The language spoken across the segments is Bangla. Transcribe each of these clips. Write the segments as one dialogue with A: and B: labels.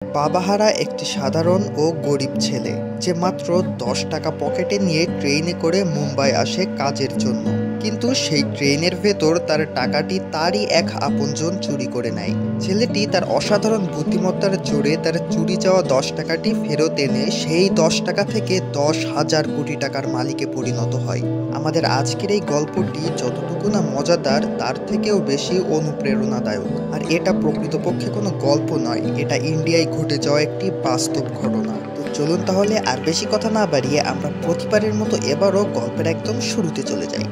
A: বাবাহারা একটি সাধারণ ও গরিব ছেলে যে মাত্র ১০ টাকা পকেটে নিয়ে ট্রেনে করে মুম্বাই আসে কাজের জন্য। কিন্তু সেই ট্রেনের ভেতর তার টাকাটি তারই এক আপনজন চুরি করে নেয়। ছেলেটি তার অসাধারণ বুদ্ধিমত্তার জোরে তার চুরি যাওয়া ১০ টাকাটি ফেরত এনে সেই ১০ টাকা থেকে ১০,০০০ কোটি টাকার মালিকে পরিণত হয়। আমাদের আজকের এই গল্পটি যতটুকু না মজাদার তার থেকেও বেশি অনুপ্রেরণাদায়ক। আর এটা প্রকৃতপক্ষে কোনো গল্প নয়, এটা ইন্ডিয়ায় ঘটে যাওয়া একটি বাস্তব ঘটনা। তো চলুন তাহলে আর বেশি কথা না বাড়িয়ে আমরা প্রতিবারের মতো এবারও গল্পের একদম শুরুতে চলে যাই।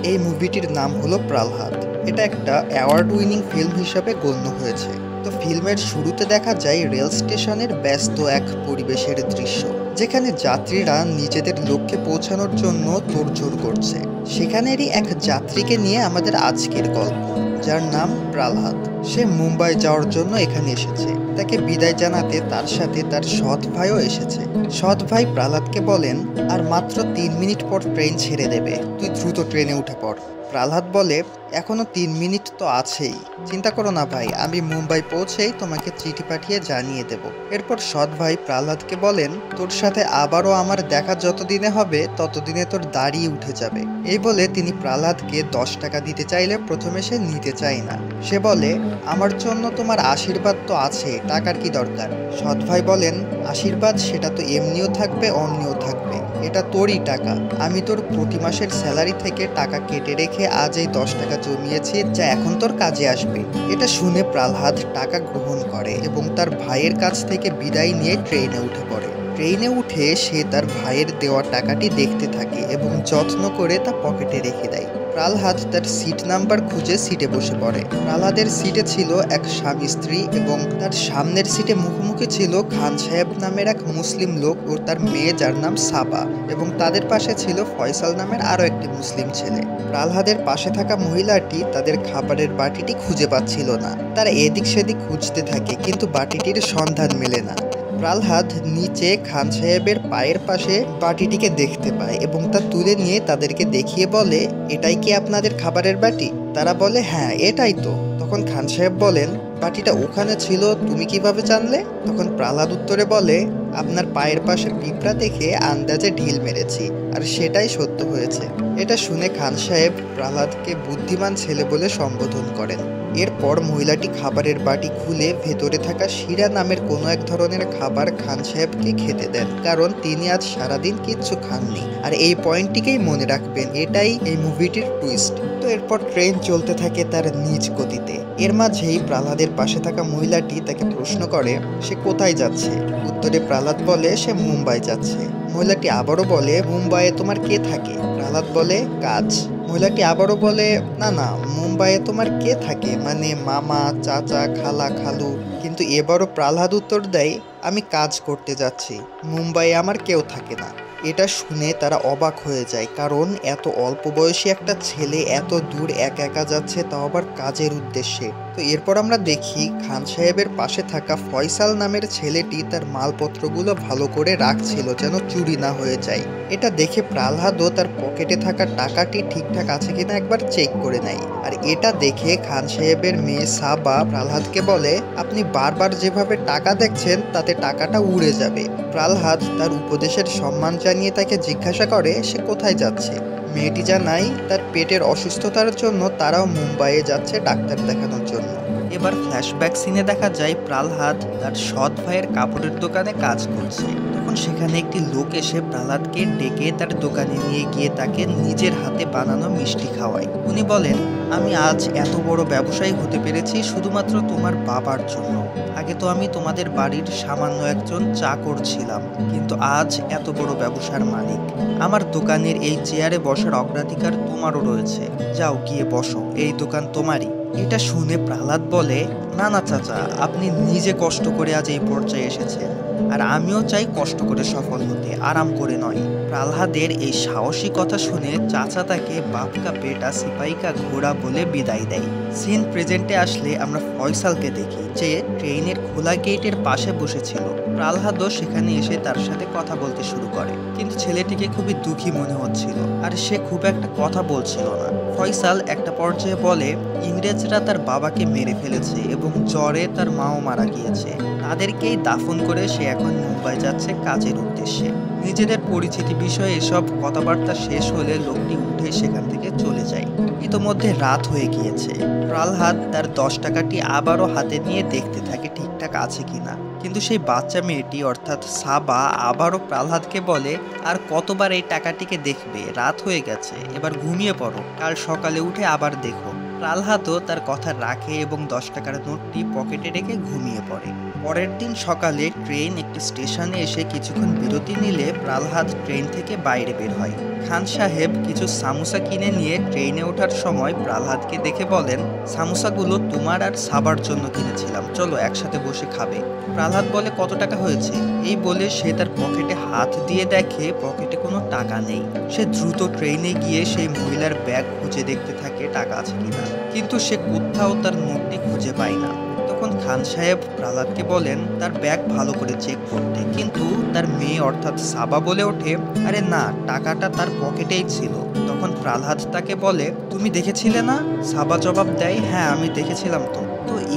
A: এই মুভিটির নাম হলো প্রহ্লাদ। এটা একটা অ্যাওয়ার্ড উইনিং ফিল্ম হিসাবে গণ্য হয়েছে। তো ফিল্মের শুরুতে দেখা যায় রেল স্টেশনের ব্যস্ত এক পরিবেশের দৃশ্য, যেখানে যাত্রীরা নিজেদের লক্ষ্যে পৌঁছানোর জন্য তোড়জোড় করছে। সেখানেরই এক যাত্রীকে নিয়ে আমাদের আজকের গল্প, যার নাম প্রহ্লাদ। সে মুম্বাই যাওয়ার জন্য এখানে এসেছে। তাকে বিদায় জানাতে তার সাথে তার সৎ ভাইও এসেছে। সৎ ভাই প্রহ্লাদকে বলেন, আর মাত্র ৩ মিনিট পর ট্রেন ছেড়ে দেবে, তুই দ্রুত ট্রেনে উঠে পড়। প্রহ্লাদ বলে, এখনো ৩ মিনিট তো আছেই, চিন্তা করো না ভাই, আমি মুম্বাই পৌঁছেই তোমাকে চিঠি পাঠিয়ে জানিয়ে দেব। এরপর সৎ ভাই প্রহ্লাদকে বলেন, তোর সাথে আবারও আমার দেখা যতদিনে হবে ততদিনে তোর দাড়ি উঠে যাবে। এই বলে তিনি প্রহ্লাদকে ১০ টাকা দিতে চাইলে প্রথমে সে নিতে চায় না। সে বলে, আমার জন্য তোমার আশীর্বাদ তো আছে, টাকার কি দরকার। সৎ ভাই বলেন, আশীর্বাদ সেটা তো এমনিও থাকবে অমনিও থাকবে, এটা তোরই টাকা। আমি তোর প্রতি মাসের স্যালারি থেকে টাকা কেটে রেখে আজ এই ১০ টাকা জমিয়েছি, যা এখন তোর কাজে আসবে। এটা শুনে প্রহ্লাদ টাকা গ্রহণ করে এবং তার ভাইয়ের কাছ থেকে বিদায় নিয়ে ট্রেনে উঠে পড়ে। ট্রেনে উঠে সে তার ভাইয়ের দেওয়া টাকাটি দেখতে থাকে এবং যত্ন করে তা পকেটে রেখে দেয়। প্রহ্লাদ তার সিট নাম্বার খুঁজে সিটে বসে পড়ে। প্রহ্লাদের সিটে ছিল এক স্বামী স্ত্রী এবং তার সামনের সিটে মুখোমুখি ছিল খান সাহেব নামের এক মুসলিম লোক ও তার মেয়ে, যার নাম সাবা, এবং তাদের পাশে ছিল ফয়সাল নামের আরও একটি মুসলিম ছেলে। প্রহ্লাদের পাশে থাকা মহিলাটি তাদের খাবারের বাটিটি খুঁজে পাচ্ছিল না। তারা এদিক সেদিক খুঁজতে থাকে, কিন্তু বাটিটির সন্ধান মেলে না। প্রহ্লাদ নিচে খান সাহেবের পায়ের পাশে বাটিটিকে দেখতে পায় এবং তা তুলে নিয়ে তাদেরকে দেখিয়ে বলে, এটাই কি আপনাদের খাবারের বাটি? তারা বলে, হ্যাঁ এটাই তো। তখন খান সাহেব বলেন, বাটিটা ওখানে ছিল তুমি কিভাবে জানলে? তখন প্রহ্লাদ উত্তরে বলে, আপনার পায়ের পাশে পিঁপড়া দেখে আন্দাজে ঢিল মেরেছি, আর সেটাই সত্য হয়েছে। এটা শুনে খান সাহেব প্রহ্লাদকে বুদ্ধিমান ছেলে বলে সম্বোধন করেন। এরপর মহিলাটি খাবারের বাটি খুলে ভেতরে থাকা শিরা নামের কোনো এক ধরনের খাবার খান সাহেবকে খেতে দেন, কারণ তিনি আজ সারাদিন কিচ্ছু খাননি। আর এই পয়েন্টটিকেই মনে রাখবেন, এটাই এই মুভিটির টুইস্ট। তো এরপর ট্রেন চলতে থাকে তার নিজ গতিতে। এর মাঝেই প্রহ্লাদের পাশে থাকা মহিলাটি তাকে প্রশ্ন করে, সে কোথায় যাচ্ছে? উত্তরে প্রহ্লাদ বলে, সে মুম্বাই যাচ্ছে। মহিলাটি আবারও বলে, মুম্বাইয়ে তোমার কে থাকে? প্রহ্লাদ বলে, কাজ। মহিলাটি আবারও বলে, না না, মুম্বাইয়ে তোমার কে থাকে, মানে মামা, চাচা, খালা, খালু। কিন্তু এবারও প্রহ্লাদ উত্তর দেয়, আমি কাজ করতে যাচ্ছি, মুম্বাইয়ে আমার কেউ থাকে না। এটা শুনে তারা অবাক হয়ে যায়, কারণ এত অল্প বয়সী একটা ছেলে এত দূর একা একা যাচ্ছে, তাও আবার কাজের উদ্দেশ্যে। তো এরপর আমরা দেখি খান সাহেবের পাশে থাকা ফয়সাল নামের ছেলেটি তার মালপত্রগুলো ভালো করে রাখছিল যেন চুরি না হয়ে যায়। এটা দেখে প্রহ্লাদও তার পকেটে থাকা টাকাটি ঠিকঠাক আছে কিনা একবার চেক করে নেয়। আর এটা দেখে খান সাহেবের মেয়ে সাবা প্রহ্লাদকে বলে, আপনি বারবার যেভাবে টাকা দেখছেন তাতে টাকাটা উড়ে যাবে। প্রহ্লাদ তার উপদেশের সম্মান জানিয়ে তাকে জিজ্ঞাসা করে, সে কোথায় যাচ্ছে। মেয়েটি জানায়, তার পেটের অসুস্থতার জন্য তারাও মুম্বাইয়ে যাচ্ছে ডাক্তার দেখানোর জন্য। এবার ফ্ল্যাশব্যাক সিনে দেখা যায় প্রহ্লাদ তার সৎ ভাইয়ের কাপড়ের দোকানে কাজ করছে। তখন সেখানে একটি লোক এসে প্রহ্লাদকে ডেকে তার দোকানে নিয়ে গিয়ে তাকে নিজের হাতে বানানো মিষ্টি খাওয়ায়। উনি বলেন, আমি আজ এত বড় ব্যবসায়ী হতে পেরেছি শুধুমাত্র তোমার বাবার জন্য। আগে তো আমি তোমাদের বাড়ির সামান্য একজন চাকর ছিলাম, কিন্তু আজ এত বড় ব্যবসার মালিক। আমার দোকানের এই চেয়ারে বসার অগ্রাধিকার তোমারও রয়েছে, যাও গিয়ে বসো, এই দোকান তোমারই। এটা শুনে প্রহ্লাদ বলে, না না চাচা, আপনি নিজে কষ্ট করে আজ এই পর্যায়ে এসেছেন, আর আমিও চাই কষ্ট করে সফল হতে, আরাম করে নয়। প্রহ্লাদের এই সাহসী কথা শুনে চাচা তাকে বাপকা বেটা সিপাহী কা ঘোড়া বলে বিদায় দেয়। সিন প্রেজেন্টে আসলে আমরা ফয়সালকে দেখি, যে ট্রেনের খোলা গেটের পাশে বসেছিল। প্রহ্লাদও সেখানে এসে তার সাথে কথা বলতে শুরু করে, কিন্তু ছেলেটিকে খুবই দুঃখী মনে হচ্ছিল আর সে খুব একটা কথা বলছিল না। ফয়সাল একটা পর্যায়ে বলে ইংরেজরা তার বাবাকে মেরে ফেলেছে এবং জ্বরে তার মাও মারা গিয়েছে, তাদেরকেই দাফন করে সে এখন মুম্বাই যাচ্ছে কাজের উদ্দেশ্যে। নিজেদের পরিচিতি বিষয়ে এসব কথাবার্তা শেষ হলে লোকটি উঠে সেখান থেকে চলে যায়। ইতোমধ্যে রাত হয়ে গিয়েছে। প্রহ্লাদ তার 10 টাকাটি আবারও হাতে নিয়ে দেখতে থাকে ঠিকঠাক আছে কিনা, কিন্তু সেই বাচ্চা মেয়েটি অর্থাৎ সাবা আবারও প্রহ্লাদকে বলে আর কতবার এই টাকাটিকে দেখবে, রাত হয়ে গেছে, এবার ঘুমিয়ে পড়ো, কাল সকালে উঠে আবার দেখো। প্রহ্লাদও তার কথা রাখে এবং 10 টাকার নোটটি পকেটে রেখে ঘুমিয়ে পড়ে। পরের দিন সকালে ট্রেন একটি স্টেশনে এসে কিছুক্ষণ বিরতি নিলে প্রহ্লাদ ট্রেন থেকে বাইরে বের হয়। খান সাহেব কিছু সামোসা কিনে নিয়ে ট্রেনে ওঠার সময় প্রহ্লাদকে দেখে বলেন, সামোসাগুলো তোমার আর সাবার জন্য কিনেছিলাম, চলো একসাথে বসে খাবে। প্রহ্লাদ বলে কত টাকা হয়েছে? এই বলে সে তার পকেটে হাত দিয়ে দেখে পকেটে কোনো টাকা নেই। সে দ্রুত ট্রেনে গিয়ে সেই মহিলার ব্যাগ খুঁজে দেখতে থাকে টাকা আছে কিনা, কিন্তু সে কোথাও তার নোটটি খুঁজে পায় না। তখন খান সাহেব প্রহ্লাদকে বলেন তার ব্যাগ ভালো করে চেক করতে, কিন্তু তার মেয়ে অর্থাৎ সাবা বলে ওঠে, আরে না, টাকাটা তার পকেটেই ছিল। তখন প্রহ্লাদ তাকে বলে তুমি দেখেছিলে না? সাবা জবাব দেয়, হ্যাঁ আমি দেখেছিলাম তো।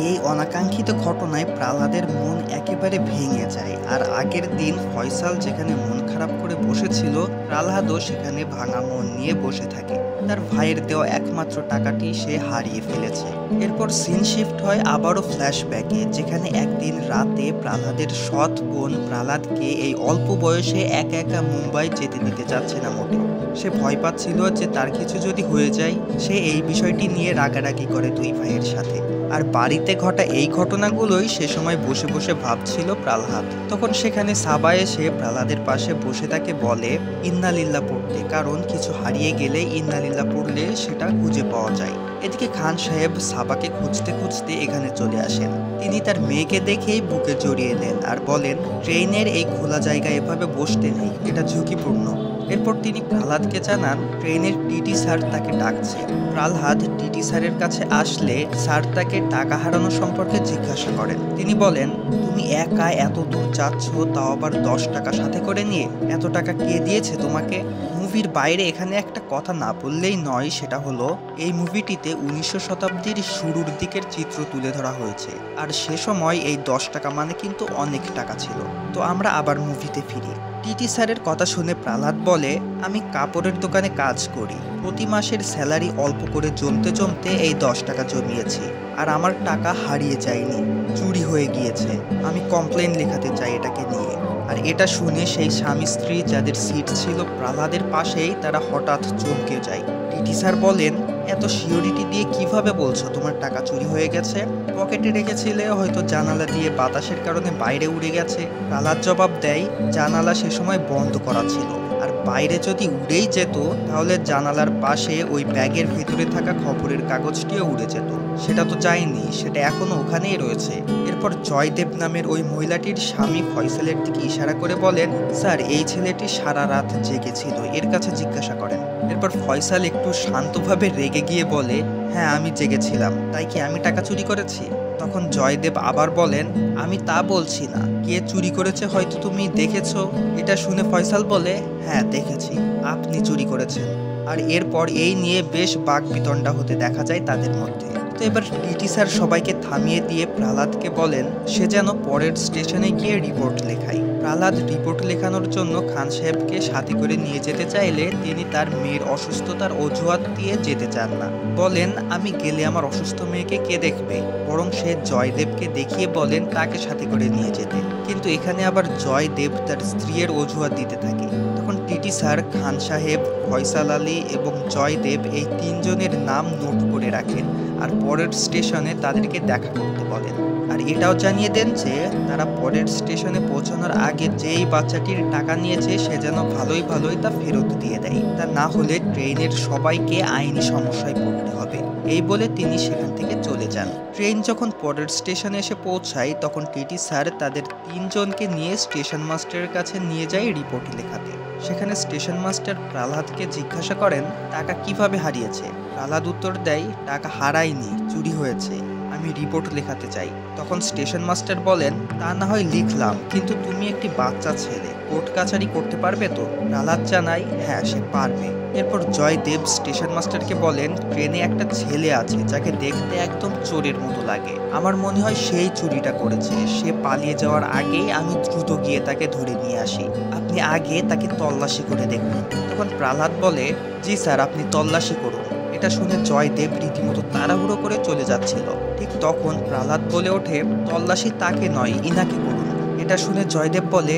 A: এই অনাকাঙ্ক্ষিত ঘটনায় প্রহ্লাদের মন একেবারে ভেঙে যায়, আর আগের দিন ফয়সাল যেখানে মন খারাপ করে বসেছিল প্রহ্লাদও সেখানে ভাঙা মন নিয়ে বসে থাকে। তার ভাইয়ের দেওয়া একমাত্র টাকাটি সে হারিয়ে ফেলেছে। এরপর সিন শিফট হয় আবারও ফ্ল্যাশব্যাকে, যেখানে একদিন রাতে প্রহ্লাদের সৎ বোন প্রহ্লাদকে এই অল্প বয়সে একা একা মুম্বাই যেতে দিতে চাচ্ছে না মোটেও। সে ভয় পাচ্ছিল যে তার কিছু যদি হয়ে যায়। সে এই বিষয়টি নিয়ে রাগারাগি করে দুই ভাইয়ের সাথে। আর বাড়িতে ঘটা এই ঘটনাগুলোই সে সময় বসে বসে ভাবছিল প্রহ্লাদ। তখন সেখানে সাবা এসে প্রহ্লাদের পাশে বসে তাকে বলে ইন্নালিল্লাহ পড়তে, কারণ কিছু হারিয়ে গেলে ইন্নালিল্লাহ পড়লে সেটা খুঁজে পাওয়া যায়। এদিকে খান সাহেব সাবাকে খুঁজতে খুঁজতে এখানে চলে আসেন। তিনি তার মেয়েকে দেখেই বুকে জড়িয়ে নেন আর বলেন ট্রেনের এই খোলা জায়গায় এভাবে বসতে নেই, এটা ঝুঁকিপূর্ণ। এরপর তিনি প্রহ্লাদকে জানান ট্রেনের টিটি স্যার তাকে ডাকছে। প্রহ্লাদ টিটি স্যারের কাছে আসলে স্যার তাকে টাকা হারানো সম্পর্কে জিজ্ঞাসা করেন। তিনি বলেন তুমি একা এত দূর যাচ্ছ, তাও আবার 10 টাকা সাথে করে নিয়ে, এত টাকা কে দিয়েছে তোমাকে? মুভির বাইরে এখানে একটা কথা না বললেই নয়, সেটা হলো এই মুভিটিতে 1900 শতাব্দীর শুরুর দিকের চিত্র তুলে ধরা হয়েছে, আর সে সময় এই 10 টাকা মানে কিন্তু অনেক টাকা ছিল। তো আমরা আবার মুভিতে ফিরি। টিটি স্যারের কথা শুনে প্রহ্লাদ বলে আমি কাপড়ের দোকানে কাজ করি, প্রতি মাসের স্যালারি অল্প করে জমতে জমতে এই 10 টাকা জমিয়েছি, আর আমার টাকা হারিয়ে যায়নি, চুরি হয়ে গিয়েছে। আমি কমপ্লেন লেখাতে চাই এটাকে নিয়ে। আর এটা শুনে সেই স্বামী স্ত্রী যাদের সিট ছিল প্রহ্লাদের পাশেই, তারা হঠাৎ চমকে যায়। টিটি স্যার বলেন এত সিওরিটি দিয়ে কিভাবে বলছো তোমার টাকা চুরি হয়ে গেছে? পকেটে রেখেছিলে, হয়তো জানালা দিয়ে বাতাসের কারণে বাইরে উড়ে গেছে। প্রহ্লাদ জবাব দেয় জানালা সে সময় বন্ধ করা ছিল, আর বাইরে যদি উড়েই যেত তাহলে জানালার পাশে ওই ব্যাগের ভিতরে থাকা খবরের কাগজটিও উড়ে যেত। সেটা তো যায়নি, সেটা এখনো ওখানেই রয়েছে। এরপর জয়দেব নামের ওই মহিলাটির স্বামী ফয়সালের দিকে ইশারা করে বলেন স্যার এই ছেলেটি সারা রাত জেগেছিল, এর কাছে জিজ্ঞাসা করেন। এরপর ফয়সাল একটু শান্তভাবে রেগে গিয়ে বলে হ্যাঁ আমি জেগেছিলাম, তাই কি আমি টাকা চুরি করেছি? তখন জয়দেব আবার বলেন আমি তা বলছি না, কে চুরি করেছে হয়তো তুমি দেখেছো। এটা শুনে ফয়সাল বলে হ্যাঁ দেখেছি, আপনি চুরি করেছেন। আর এরপর এই নিয়ে বেশ বাকবিতণ্ডা হতে দেখা যায় তাদের মধ্যে। তো এবার টিটি স্যার সবাইকে থামিয়ে দিয়ে প্রহ্লাদকে বলেন সে যেন পরের স্টেশনে গিয়ে রিপোর্ট লেখায়। প্রহ্লাদ রিপোর্ট লেখানোর জন্য খান সাহেবকে সাথে করে নিয়ে যেতে চাইলে তিনি তার মেয়ের অসুস্থতার অজুহাত দিয়ে যেতে চান না। বলেন আমি গেলে আমার অসুস্থ মেয়েকে কে দেখবে, বরং সে জয়দেবকে দেখিয়ে বলেন তাকে সাথে করে নিয়ে যেতে। কিন্তু এখানে আবার জয়দেব তার স্ত্রীর অজুহাত দিতে থাকে। তখন টিটি স্যার খান সাহেব, ফয়সাল আলী এবং জয়দেব এই তিনজনের নাম নোট করে রাখেন আর পরের স্টেশনে তাদেরকে দেখা করতে বলেন। আর এটাও জানিয়ে দেন যে তারা পরের স্টেশনে পৌঁছানোর আগে যেই বাচ্চাটির টাকা নিয়েছে সে যেন ভালোই ভালোই তা ফেরত দিয়ে দেয়, তা না হলে ট্রেনের সবাইকে আইনি সমস্যায় পড়তে হবে। এই বলে তিনি সেখান থেকে চলে যান। ট্রেন যখন পরের স্টেশনে এসে পৌঁছায় তখন টিটি স্যার তাদের তিনজনকে নিয়ে স্টেশন মাস্টারের কাছে নিয়ে যায় রিপোর্ট লেখাতে। সেখানে স্টেশন মাস্টার প্রহ্লাদকে জিজ্ঞাসা করেন টাকা কিভাবে হারিয়েছে। প্রহ্লাদ উত্তর দেয় টাকা হারায়নি, চুরি হয়েছে। আমি আমি রিপোর্ট লেখাতে চাই। তখন স্টেশন মাস্টার বলেন, তা না হয় লিখলাম, কিন্তু তুমি একটি বাচ্চা ছেলে, কোর্ট কাছারি করতে পারবে তো? প্রহ্লাদ জানায় হ্যাঁ সে পারবে। এরপর জয়দেব স্টেশন মাস্টারকে বলেন, ট্রেনে একটা ছেলে আছে যাকে দেখতে একদম চোরের মতো লাগে, আমার মনে হয় সেই চুরিটা করেছে। সে পালিয়ে যাওয়ার আগেই আমি দ্রুত গিয়ে তাকে ধরে নিয়ে আসি, আপনি আগে তাকে তল্লাশি করে দেখুন। তখন প্রহ্লাদ বলে, জি স্যার, আপনি তল্লাশি করুন। এটা শুনে জয়দেব রীতিমতো তাড়াহুড়ো করে চলে যাচ্ছিল। ঠিক তখন প্রহ্লাদ বলে ওঠে, তল্লাশি তাকে নয়, ইনাকে করুন। এটা শুনে জয়দেব বলে,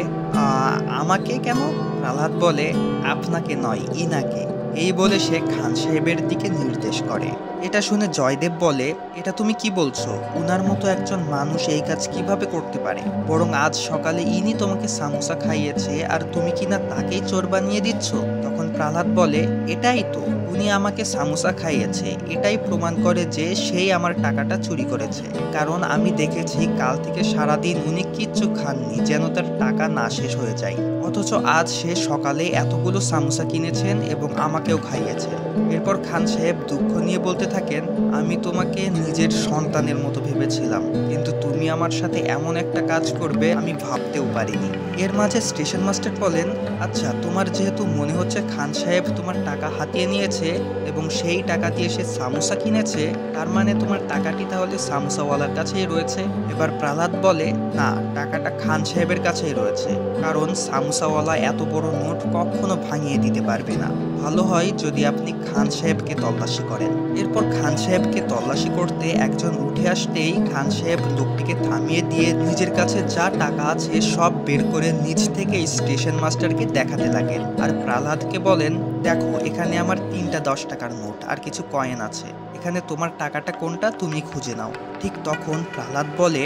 A: আমাকে কেন? প্রহ্লাদ বলে, আপনাকে নয়, ইনাকে। এই বলে সে খান সাহেবের দিকে নির্দেশ করে। এটা শুনে জয়দেব বলে, এটা তুমি কি বলছো? উনার মতো একজন মানুষ এই কাজ কিভাবে করতে পারে? বরং আজ সকালে ইনি তোমাকে সামোসা খাইয়েছে আর তুমি কিনা তাকেই চোর বানিয়ে দিচ্ছ। তখন প্রহ্লাদ বলে, এটাই তো, উনি আমাকে সামোসা খাইয়েছে, এটাই প্রমাণ করে যে সেই আমার টাকাটা চুরি করেছে। কারণ আমি দেখেছি কাল থেকে সারাদিন উনি কিচ্ছু খাননি, যেন তার টাকা না শেষ হয়ে যায়। অথচ আজ সে সকালে এতগুলো সামোসা কিনেছেন এবং আমাকেও খাইয়েছেন। এরপর খান সাহেব দুঃখ নিয়ে বলতে থাকেন, আমি তোমাকে নিজের সন্তানের মতো ভেবেছিলাম, কিন্তু তুমি আমার সাথে এমন একটা কাজ করবে আমি ভাবতেও পারিনি। এর মাঝে স্টেশন মাস্টার বলেন, আচ্ছা, তোমার যেহেতু মনে হচ্ছে খান সাহেব তোমার টাকা হাতিয়ে নিয়েছে এবং সেই টাকা দিয়ে সে সামোসা কিনেছে, তার মানে তোমার টাকাটি তাহলে সামোসাওয়ালার কাছেই রয়েছে। এবার প্রহ্লাদ বলে, না, টাকাটা খান সাহেবের কাছেই রয়েছে, কারণ সামোসাওয়ালা এত বড় নোট কখনো ভাঙিয়ে দিতে পারবে না। ভালো হয় যদি আপনি খান সাহেবকে তল্লাশি করেন। এরপর খান সাহেবকে তল্লাশি করতে একজন উঠে আসতেই খান সাহেব লোকটিকে থামিয়ে দিয়ে নিজের কাছে যা টাকা আছে সব বের করে নিজ থেকে স্টেশন মাস্টারকে দেখাতে লাগেন। আর প্রহ্লাদকে বলেন, দেখো, এখানে আমার 3টা 10 টাকার নোট আর কিছু কয়েন আছে, এখানে তোমার টাকাটা কোনটা তুমি খুঁজে নাও। ঠিক তখন প্রহ্লাদ বলে,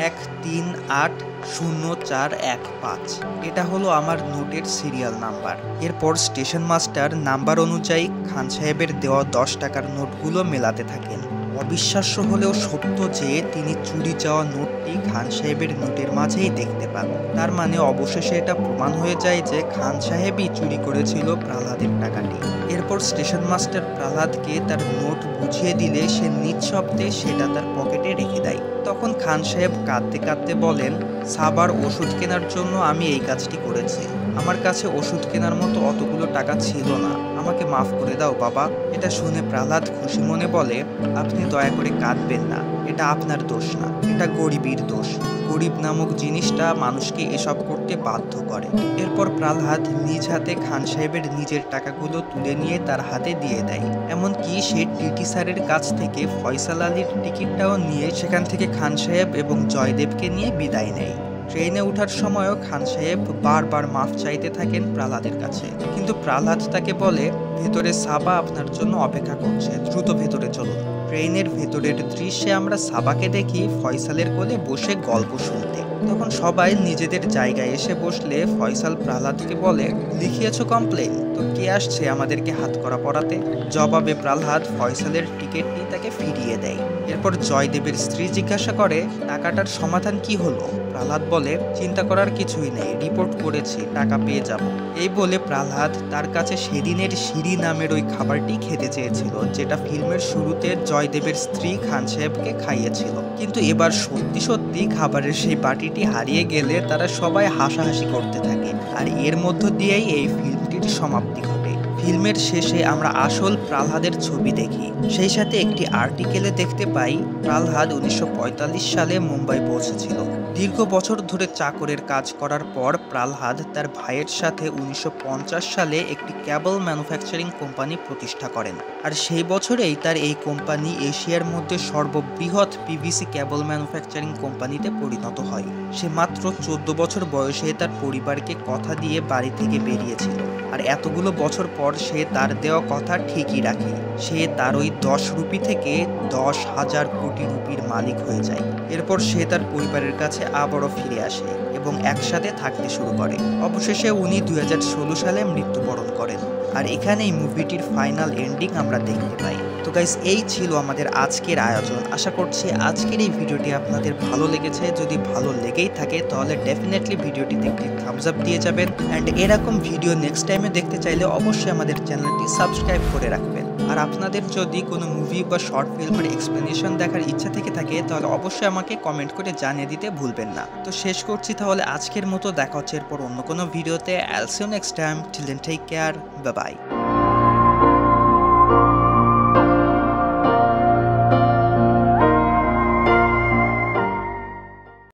A: 13804115, এটা হলো আমার নোটের সিরিয়াল নাম্বার। এরপর স্টেশন মাস্টার নাম্বার অনুযায়ী খান সাহেবের দেওয়া 10 টাকার নোটগুলো মেলাতে থাকেন। অবিশ্বাস্য হলেও সত্য যে তিনি চুরি যাওয়া নোটটি খান সাহেবের নোটের মাঝেই দেখতে পান। তার মানে অবশেষে এটা প্রমাণ হয়ে যায় যে খান সাহেবই চুরি করেছিল প্রহ্লাদের টাকাটি। এরপর স্টেশন মাস্টার প্রহ্লাদকে তার নোট বুঝিয়ে দিলে সে নিঃশব্দে সেটা তার পকেটে রেখে দেয়। তখন খান সাহেব কাঁদতে কাঁদতে বলেন, সাবার ওষুধ কেনার জন্য আমি এই কাজটি করেছি, আমার কাছে ওষুধ কেনার মতো অতগুলো টাকা ছিল না, আমাকে মাফ করে দাও বাবা। এটা শুনে প্রহ্লাদ খুশি মনে বলে, আপনি দয়া করে কাঁদবেন না, এটা আপনার দোষ না, এটা গরিবের দোষ। গরিব নামক জিনিসটা মানুষকে এসব করতে বাধ্য করে। এরপর প্রহ্লাদ নিজ হাতে খান সাহেবের নিজের টাকাগুলো তুলে নিয়ে তার হাতে দিয়ে দেয়। এমনকি সে টিটি স্যারের কাছ থেকে ফয়সাল আলীর টিকিটটাও নিয়ে সেখান থেকে খান সাহেব এবং জয়দেবকে নিয়ে বিদায় নেয়। ট্রেনে ওঠার সময়ও খান সাহেব বারবার মাফ চাইতে থাকেন প্রহ্লাদের কাছে, কিন্তু প্রহ্লাদ তাকে বলে, ভেতরে সাবা আপনার জন্য অপেক্ষা করছে, দ্রুত ভেতরে চলুন। ট্রেনের ভেতরের দৃশ্যে আমরা সাবাকে দেখি ফয়সালের কোলে বসে গল্প শুনতে। তখন সবাই নিজেদের জায়গায় এসে বসলে ফয়সাল প্রহ্লাদকে বলে, লিখিয়েছো কমপ্লেন? তো কে আসছে আমাদেরকে হাত করা পড়াতে? জবাবে প্রহ্লাদ ফয়সালের টিকিটটি তাকে ফিরিয়ে দেয়। এরপর জয়দেবের স্ত্রী জিজ্ঞাসা করে, টাকাটার সমাধান কি হলো? প্রহ্লাদ বলে, চিন্তা করার কিছুই নেই, রিপোর্ট করেছি, টাকা পেয়ে যাব। এই বলে প্রহ্লাদ তার কাছে সেদিনের সিঁড়ি নামের ওই খাবারটি খেতে চেয়েছিল, যেটা ফিল্মের শুরুতে জয়দেবের স্ত্রী খান সাহেবকে খাইয়েছিল। কিন্তু এবার সত্যি সত্যি খাবারের সেই বাটিটি হারিয়ে গেলে তারা সবাই হাসাহাসি করতে থাকে, আর এর মধ্য দিয়েই এই ফিল্মটির সমাপ্তি ঘটে। ফিল্মের শেষে আমরা আসল প্রহ্লাদের ছবি দেখি, সেই সাথে একটি আর্টিকেলে দেখতে পাই প্রহ্লাদ 1945 সালে মুম্বাই পৌঁছেছিল। দীর্ঘ বছর ধরে চাকরের কাজ করার পর প্রহ্লাদ তার ভাইয়ের সাথে 1950 সালে একটি কেবল ম্যানুফ্যাকচারিং কোম্পানি প্রতিষ্ঠা করেন, আর সেই বছরেই তার এই কোম্পানি এশিয়ার মধ্যে সর্ববৃহৎ পিভিসি কেবল ম্যানুফ্যাকচারিং কোম্পানিতে পরিণত হয়। সে মাত্র 14 বছর বয়সে তার পরিবারকে কথা দিয়ে বাড়ি থেকে বেরিয়েছিল, আর এতগুলো বছর পর সে তার দেওয়া কথা ঠিকই রাখে। সে তার ওই 10 রুপি থেকে 10,000 কোটি রুপির মালিক হয়ে যায়। এরপর সে তার পরিবারের কাছে আবারও ফিরে আসে এবং একসাথে থাকতে শুরু করে। অবশেষে উনি 2016 সালে মৃত্যুবরণ করেন, আর এখানে এই মুভিটির ফাইনাল এন্ডিং আমরা দেখতে পাই। তো গাইস, এই ছিল আমাদের আজকের আয়োজন। আশা করছি আজকের এই ভিডিওটি আপনাদের ভালো লেগেছে। যদি ভালো লেগেই থাকে তাহলে ডেফিনেটলি ভিডিওটিতে একটি থামস আপ দিয়ে যাবেন, অ্যান্ড এরকম ভিডিও নেক্সট টাইমে দেখতে চাইলে অবশ্যই আমাদের চ্যানেলটি সাবস্ক্রাইব করে রাখবেন।
B: আর আপনাদের যদি কোনো মুভি বা শর্ট ফিল্মের এক্সপ্লেনেশন দেখার ইচ্ছা থেকে থাকে তাহলে অবশ্যই আমাকে কমেন্ট করে জানিয়ে দিতে ভুলবেন না। তো শেষ করছি তাহলে আজকের মতো, দেখা হচ্ছে এরপর অন্য কোনো ভিডিওতে। I'll see you next time. Till then, take care. Bye bye.